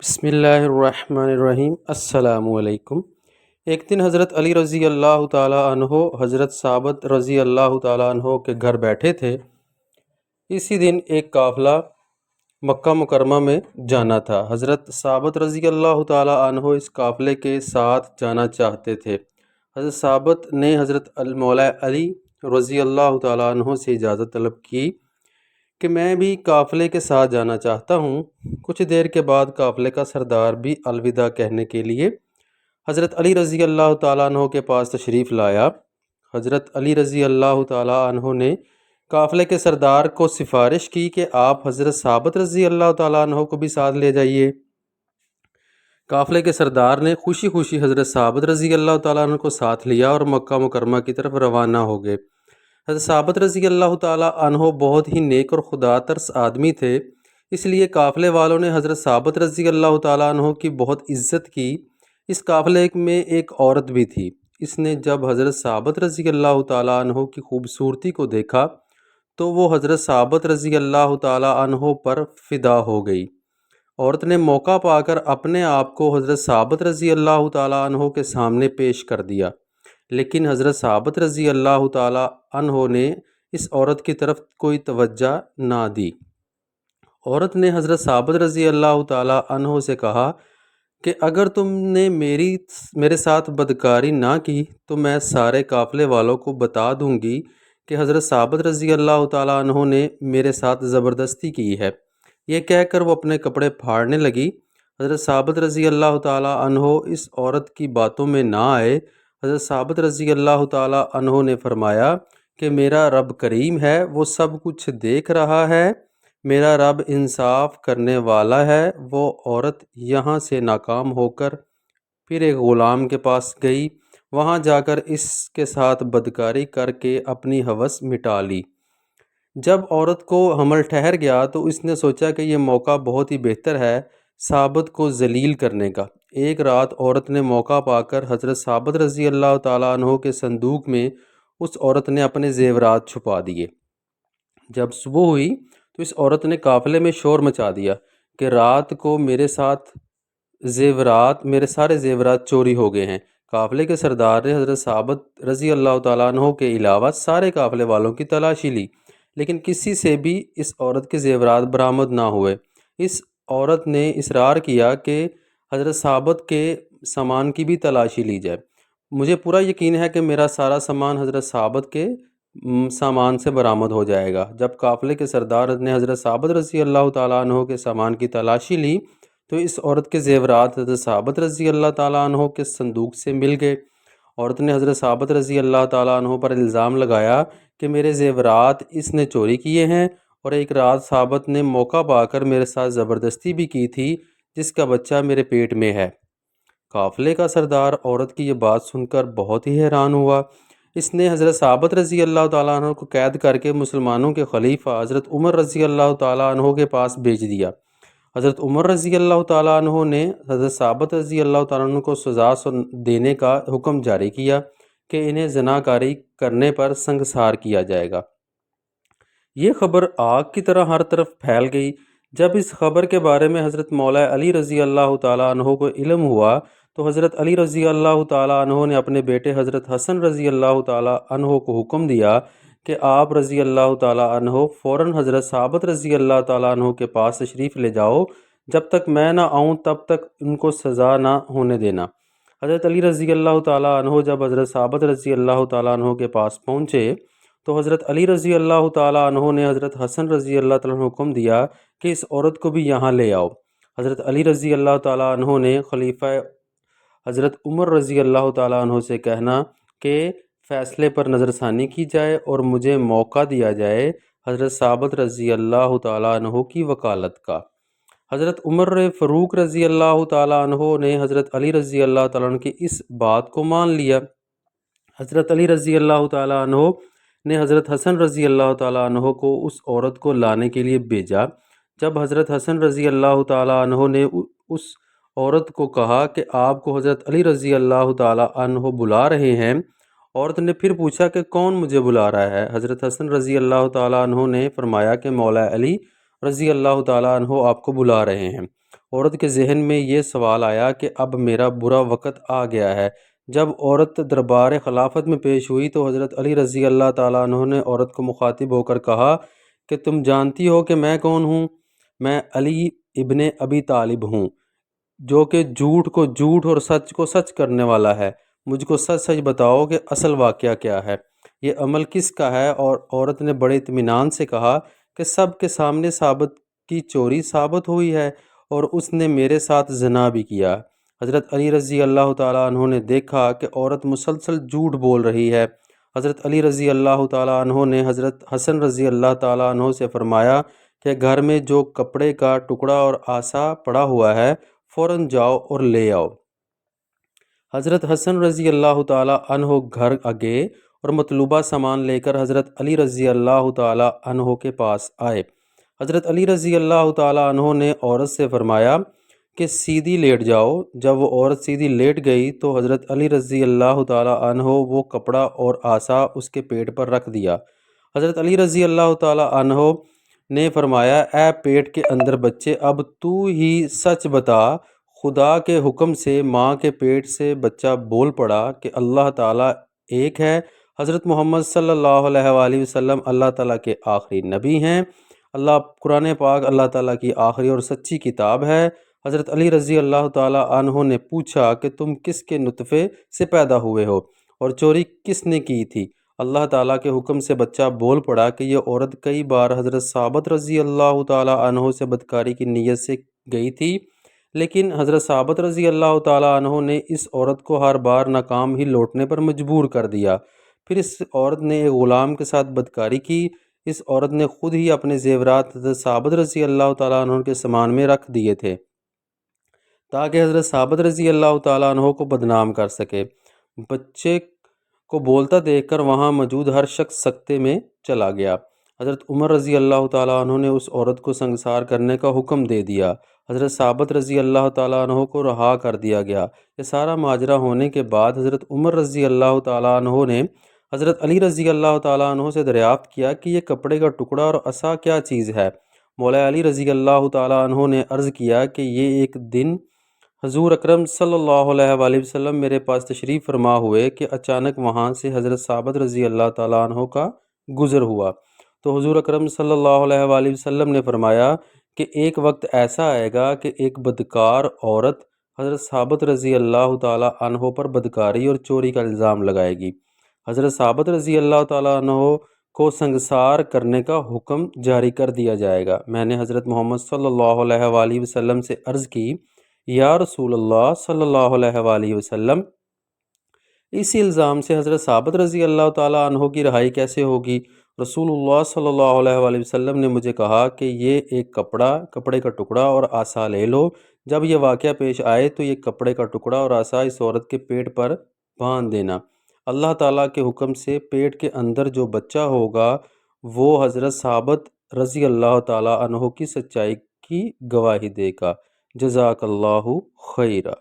بسم اللہ الرحمن الرحیم۔ السلام علیکم۔ ایک دن حضرت علی رضی اللہ تعالیٰ عنہ حضرت ثابت رضی اللہ تعالیٰ عنہ کے گھر بیٹھے تھے۔ اسی دن ایک قافلہ مکہ مکرمہ میں جانا تھا۔ حضرت ثابت رضی اللہ تعالیٰ عنہ اس قافلے کے ساتھ جانا چاہتے تھے۔ حضرت ثابت نے حضرت مولا علی رضی اللہ تعالیٰ عنہ سے اجازت طلب کی کہ میں بھی قافلے کے ساتھ جانا چاہتا ہوں۔ کچھ دیر کے بعد قافلے کا سردار بھی الوداع کہنے کے لیے حضرت علی رضی اللہ تعالیٰ عنہ کے پاس تشریف لایا۔ حضرت علی رضی اللہ تعالیٰ عنہ نے قافلے کے سردار کو سفارش کی کہ آپ حضرت ثابت رضی اللہ تعالیٰ عنہ کو بھی ساتھ لے جائیے۔ قافلے کے سردار نے خوشی خوشی حضرت ثابت رضی اللہ تعالیٰ عنہ کو ساتھ لیا اور مکہ مکرمہ کی طرف روانہ ہو گئے۔ حضرت ثابت رضی اللہ تعالیٰ عنہ بہت ہی نیک اور خدا ترس آدمی تھے، اس لیے قافلے والوں نے حضرت ثابت رضی اللہ تعالیٰ عنہ کی بہت عزت کی۔ اس قافلے میں ایک عورت بھی تھی۔ اس نے جب حضرت ثابت رضی اللہ تعالیٰ عنہ کی خوبصورتی کو دیکھا تو وہ حضرت ثابت رضی اللہ تعالیٰ عنہ پر فدا ہو گئی۔ عورت نے موقع پا کر اپنے آپ کو حضرت ثابت رضی اللہ تعالیٰ عنہ کے سامنے پیش کر دیا، لیکن حضرت ثابت رضی اللہ تعالیٰ عنہ نے اس عورت کی طرف کوئی توجہ نہ دی۔ عورت نے حضرت ثابت رضی اللہ تعالیٰ عنہ سے کہا کہ اگر تم نے میرے ساتھ بدکاری نہ کی تو میں سارے قافلے والوں کو بتا دوں گی کہ حضرت ثابت رضی اللہ تعالیٰ عنہ نے میرے ساتھ زبردستی کی ہے۔ یہ کہہ کر وہ اپنے کپڑے پھاڑنے لگی۔ حضرت ثابت رضی اللہ تعالیٰ عنہ اس عورت کی باتوں میں نہ آئے۔ حضرت ثابت رضی اللہ تعالیٰ عنہ نے فرمایا کہ میرا رب کریم ہے، وہ سب کچھ دیکھ رہا ہے، میرا رب انصاف کرنے والا ہے۔ وہ عورت یہاں سے ناکام ہو کر پھر ایک غلام کے پاس گئی، وہاں جا کر اس کے ساتھ بدکاری کر کے اپنی ہوس مٹا لی۔ جب عورت کو حمل ٹھہر گیا تو اس نے سوچا کہ یہ موقع بہت ہی بہتر ہے ثابت کو ذلیل کرنے کا۔ ایک رات عورت نے موقع پا کر حضرت ثابت رضی اللہ تعالیٰ عنہ کے صندوق میں اس عورت نے اپنے زیورات چھپا دیے۔ جب صبح ہوئی تو اس عورت نے قافلے میں شور مچا دیا کہ رات کو میرے سارے زیورات چوری ہو گئے ہیں۔ قافلے کے سردار نے حضرت ثابت رضی اللہ تعالیٰ عنہ کے علاوہ سارے قافلے والوں کی تلاشی لی، لیکن کسی سے بھی اس عورت کے زیورات برآمد نہ ہوئے۔ اس عورت نے اصرار کیا کہ حضرت ثابت کے سامان کی بھی تلاشی لی جائے۔ مجھے پورا یقین ہے کہ میرا سارا سامان حضرت ثابت کے سامان سے برآمد ہو جائے گا۔ جب قافلے کے سردار نے حضرت ثابت رضی اللہ تعالیٰ عنہ کے سامان کی تلاشی لی تو اس عورت کے زیورات حضرت ثابت رضی اللہ تعالیٰ عنہ کے صندوق سے مل گئے۔ عورت نے حضرت ثابت رضی اللہ تعالیٰ عنہ پر الزام لگایا کہ میرے زیورات اس نے چوری کیے ہیں، اور ایک رات ثابت نے موقع پا کر میرے ساتھ زبردستی بھی کی تھی، جس کا بچہ میرے پیٹ میں ہے۔ قافلے کا سردار عورت کی یہ بات سن کر بہت ہی حیران ہوا۔ اس نے حضرت ثابت رضی اللہ تعالیٰ عنہ کو قید کر کے مسلمانوں کے خلیفہ حضرت عمر رضی اللہ تعالیٰ عنہ کے پاس بھیج دیا۔ حضرت عمر رضی اللہ تعالیٰ عنہ نے حضرت ثابت رضی اللہ تعالیٰ عنہ کو سزا دینے کا حکم جاری کیا کہ انہیں زناکاری کرنے پر سنگسار کیا جائے گا۔ یہ خبر آگ کی طرح ہر طرف پھیل گئی۔ جب اس خبر کے بارے میں حضرت مولا علی رضی اللہ تعالیٰ عنہ کو علم ہوا تو حضرت علی رضی اللہ تعالیٰ عنہ نے اپنے بیٹے حضرت حسن رضی اللہ تعالیٰ عنہ کو حکم دیا کہ آپ رضی اللہ تعالیٰ عنہ فوراً حضرت ثابت رضی اللہ تعالیٰ عنہ کے پاس تشریف لے جاؤ، جب تک میں نہ آؤں تب تک ان کو سزا نہ ہونے دینا۔ حضرت علی رضی اللہ تعالیٰ عنہ جب حضرت ثابت رضی اللہ تعالیٰ عنہ کے پاس پہنچے تو حضرت علی رضی اللہ تعالیٰ عنہ نے حضرت حسن رضی اللہ تعالیٰ عنہ کو حکم دیا کہ اس عورت کو بھی یہاں لے آؤ۔ حضرت علی رضی اللہ تعالیٰ عنہ نے خلیفہ حضرت عمر رضی اللہ تعالیٰ عنہ سے کہنا کہ فیصلے پر نظر ثانی کی جائے اور مجھے موقع دیا جائے حضرت ثابت رضی اللہ تعالیٰ عنہ کی وکالت کا۔ حضرت عمر فاروق رضی اللہ تعالیٰ عنہ نے حضرت علی رضی اللہ تعالیٰ عنہ کی اس بات کو مان لیا۔ حضرت علی رضی اللہ تعالیٰ عنہ نے حضرت حسن رضی اللہ تعالیٰ عنہ کو اس عورت کو لانے کے لیے بھیجا۔ جب حضرت حسن رضی اللہ تعالیٰ عنہ نے اس عورت کو کہا کہ آپ کو حضرت علی رضی اللہ تعالیٰ عنہ بلا رہے ہیں، عورت نے پھر پوچھا کہ کون مجھے بلا رہا ہے؟ حضرت حسن رضی اللہ تعالیٰ عنہ نے فرمایا کہ مولا علی رضی اللہ تعالیٰ عنہ آپ کو بلا رہے ہیں۔ عورت کے ذہن میں یہ سوال آیا کہ اب میرا برا وقت آ گیا ہے۔ جب عورت دربار خلافت میں پیش ہوئی تو حضرت علی رضی اللہ تعالیٰ عنہ نے عورت کو مخاطب ہو کر کہا کہ تم جانتی ہو کہ میں کون ہوں؟ میں علی ابن ابی طالب ہوں، جو کہ جھوٹ کو جھوٹ اور سچ کو سچ کرنے والا ہے۔ مجھ کو سچ سچ بتاؤ کہ اصل واقعہ کیا ہے، یہ عمل کس کا ہے؟ اور عورت نے بڑے اطمینان سے کہا کہ سب کے سامنے ثابت کی چوری ثابت ہوئی ہے اور اس نے میرے ساتھ زنا بھی کیا۔ حضرت علی رضی اللہ تعالیٰ عنہ نے دیکھا کہ عورت مسلسل جھوٹ بول رہی ہے۔ حضرت علی رضی اللہ تعالیٰ عنہ نے حضرت حسن رضی اللہ تعالیٰ عنہ سے فرمایا کہ گھر میں جو کپڑے کا ٹکڑا اور عصا پڑا ہوا ہے فوراً جاؤ اور لے آؤ۔ حضرت حسن رضی اللہ تعالیٰ عنہ گھر گئے اور مطلوبہ سامان لے کر حضرت علی رضی اللہ تعالیٰ عنہ کے پاس آئے۔ حضرت علی رضی اللہ تعالیٰ عنہ نے عورت سے فرمایا کہ سیدھی لیٹ جاؤ۔ جب وہ عورت سیدھی لیٹ گئی تو حضرت علی رضی اللہ تعالیٰ عنہ وہ کپڑا اور عصا اس کے پیٹ پر رکھ دیا۔ حضرت علی رضی اللہ تعالیٰ عنہ نے فرمایا، اے پیٹ کے اندر بچے، اب تو ہی سچ بتا، خدا کے حکم سے ماں کے پیٹ سے بچہ بول پڑا کہ اللہ تعالیٰ ایک ہے، حضرت محمد صلی اللہ علیہ وآلہ وسلم اللہ تعالیٰ کے آخری نبی ہیں، قرآن پاک اللہ تعالیٰ کی آخری اور سچی کتاب ہے۔ حضرت علی رضی اللہ تعالیٰ عنہ نے پوچھا کہ تم کس کے نطفے سے پیدا ہوئے ہو اور چوری کس نے کی تھی؟ اللہ تعالیٰ کے حکم سے بچہ بول پڑا کہ یہ عورت کئی بار حضرت ثابت رضی اللہ تعالیٰ عنہ سے بدکاری کی نیت سے گئی تھی، لیکن حضرت ثابت رضی اللہ تعالیٰ عنہ نے اس عورت کو ہر بار ناکام ہی لوٹنے پر مجبور کر دیا۔ پھر اس عورت نے ایک غلام کے ساتھ بدکاری کی۔ اس عورت نے خود ہی اپنے زیورات حضرت ثابت رضی اللہ تعالیٰ عنہ کے سامان میں رکھ دیے تھے تاکہ حضرت ثابت رضی اللہ تعالیٰ عنہ کو بدنام کر سکے۔ بچے کو بولتا دیکھ کر وہاں موجود ہر شخص سکتے میں چلا گیا۔ حضرت عمر رضی اللہ تعالیٰ عنہ نے اس عورت کو سنگسار کرنے کا حکم دے دیا۔ حضرت ثابت رضی اللہ تعالیٰ عنہ کو رہا کر دیا گیا۔ یہ سارا ماجرا ہونے کے بعد حضرت عمر رضی اللہ تعالیٰ عنہ نے حضرت علی رضی اللہ تعالیٰ عنہ سے دریافت کیا کہ یہ کپڑے کا ٹکڑا اور عصا کیا چیز ہے؟ مولا علی رضی اللہ تعالیٰ عنہ نے عرض کیا کہ یہ ایک دن حضور اکرم صلی اللہ علیہ وآلہ وسلم میرے پاس تشریف فرما ہوئے کہ اچانک وہاں سے حضرت ثابت رضی اللہ تعالیٰ عنہ کا گزر ہوا تو حضور اکرم صلی اللہ علیہ وآلہ وسلم نے فرمایا کہ ایک وقت ایسا آئے گا کہ ایک بدکار عورت حضرت ثابت رضی اللہ تعالیٰ عنہ پر بدکاری اور چوری کا الزام لگائے گی۔ حضرت ثابت رضی اللہ تعالیٰ عنہ کو سنگسار کرنے کا حکم جاری کر دیا جائے گا۔ میں نے حضرت محمد صلی اللہ علیہ وآلہ وسلم سے عرض کی، یا رسول اللہ صلی اللہ علیہ وآلہ وسلم، اسی الزام سے حضرت ثابت رضی اللہ تعالیٰ عنہ کی رہائی کیسے ہوگی؟ رسول اللہ صلی اللہ علیہ وآلہ وسلم نے مجھے کہا کہ یہ ایک کپڑے کا ٹکڑا اور عصا لے لو۔ جب یہ واقعہ پیش آئے تو یہ کپڑے کا ٹکڑا اور عصا اس عورت کے پیٹ پر باندھ دینا۔ اللہ تعالیٰ کے حکم سے پیٹ کے اندر جو بچہ ہوگا وہ حضرت ثابت رضی اللہ تعالیٰ عنہ کی سچائی کی گواہی دے گا۔ جزاک اللہ خیرہ۔